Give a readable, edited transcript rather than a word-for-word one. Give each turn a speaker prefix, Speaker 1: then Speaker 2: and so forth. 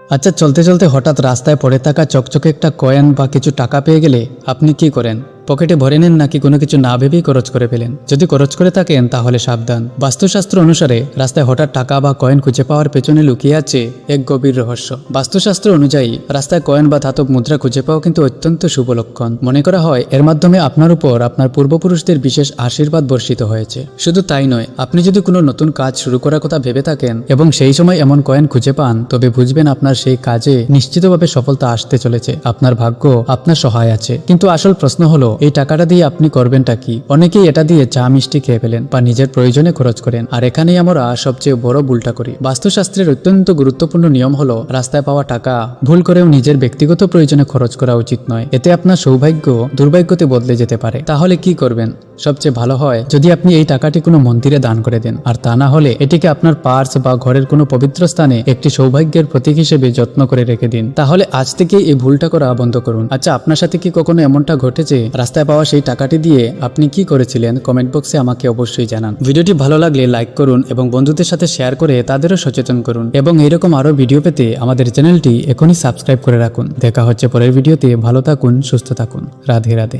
Speaker 1: আচ্ছা, চলতে চলতে হঠাৎ রাস্তায় পড়ে থাকা চকচকে একটা কয়েন বা কিছু টাকা পেয়ে গেলে আপনি কি করেন? পকেটে ভরে নেন নাকি কোনো কিছু না ভেবেই খরচ করে ফেলেন? যদি খরচ করে থাকেন তাহলে সাবধান। বাস্তুশাস্ত্র অনুসারে রাস্তায় হঠাৎ টাকা বা কয়েন খুঁজে পাওয়ার পেছনে লুকিয়ে আছে এক গভীর রহস্য। বাস্তুশাস্ত্র অনুযায়ী রাস্তায় কয়েন বা ধাতব মুদ্রা খুঁজে পাওয়া কিন্তু অত্যন্ত শুভ লক্ষণ। মনে করা হয় এর মাধ্যমে আপনার উপর আপনার পূর্বপুরুষদের বিশেষ আশীর্বাদ বর্ষিত হয়েছে। শুধু তাই নয়, আপনি যদি কোনো নতুন কাজ শুরু করার কথা ভেবে থাকেন এবং সেই সময় এমন কয়েন খুঁজে পান, তবে বুঝবেন আপনার সেই কাজে নিশ্চিতভাবে সফলতা আসতে চলেছে। আপনার ভাগ্য আপনার সহায় আছে। কিন্তু আসল প্রশ্ন হলো, এই টাকাটা দিয়ে আপনি করবেনটা কি? অনেকেই এটা দিয়ে চা মিষ্টি খেয়ে ফেলেন বা নিজের প্রয়োজনে খরচ করেন, আর এখানেই আমরা সবচেয়ে বড় ভুলটা করি। বাস্তুশাস্ত্রের অত্যন্ত গুরুত্বপূর্ণ নিয়ম হলো, রাস্তায় পাওয়া টাকা ভুল করেও নিজের ব্যক্তিগত প্রয়োজনে খরচ করা উচিত নয়। এতে আপনার সৌভাগ্য দুর্ভাগ্যতে বদলে যেতে পারে। তাহলে কি করবেন? সবচেয়ে ভালো হয় যদি আপনি এই টাকাটি কোনো মন্দিরে দান করে দেন, আর তা না হলে এটিকে আপনার পার্স বা ঘরের কোনো পবিত্র স্থানে একটি সৌভাগ্যের প্রতীক হিসেবে যত্ন করে রেখে দিন। তাহলে আজ থেকে এই ভুলটা করা বন্ধ করুন। আচ্ছা, আপনার সাথে কি কখনো এমনটা ঘটেছে? রাস্তায় পাওয়া সেই টাকাটি দিয়ে আপনি কি করেছিলেন? কমেন্ট বক্সে আমাকে অবশ্যই জানান। ভিডিওটি ভালো লাগলে লাইক করুন এবং বন্ধুদের সাথে শেয়ার করে তাদেরও সচেতন করুন। এবং এরকম আরো ভিডিও পেতে আমাদের চ্যানেলটি এখনই সাবস্ক্রাইব করে রাখুন। দেখা হচ্ছে পরের ভিডিওতে। ভালো থাকুন, সুস্থ থাকুন। রাধে রাধে।